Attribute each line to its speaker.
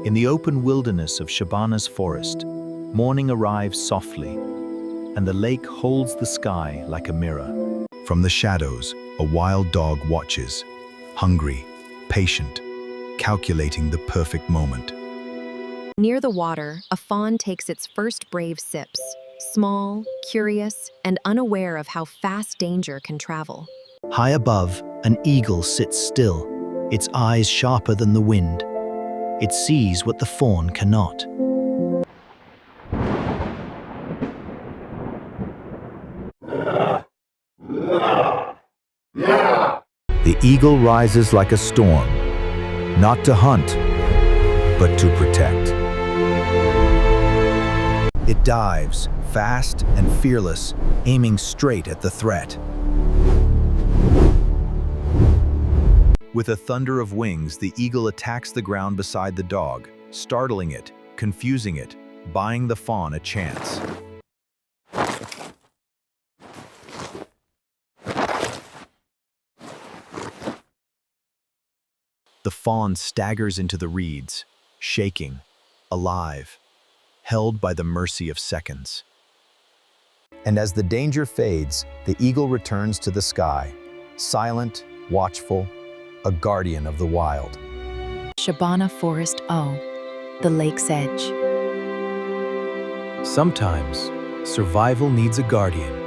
Speaker 1: In the open wilderness of Shabana's forest, morning arrives softly, and the lake holds the sky like a mirror.
Speaker 2: From the shadows, a wild dog watches, hungry, patient, calculating the perfect moment.
Speaker 3: Near the water, a fawn takes its first brave sips, small, curious, and unaware of how fast danger can travel.
Speaker 4: High above, an eagle sits still, its eyes sharper than the wind. It sees what the fawn cannot.
Speaker 2: The eagle rises like a storm, not to hunt, but to protect. It dives, fast and fearless, aiming straight at the threat. With a thunder of wings, the eagle attacks the ground beside the dog, startling it, confusing it, buying the fawn a chance. The fawn staggers into the reeds, shaking, alive, held by the mercy of seconds. And as the danger fades, the eagle returns to the sky, silent, watchful, a guardian of the wild.
Speaker 5: Shabana Forest O, the lake's edge.
Speaker 1: Sometimes, survival needs a guardian.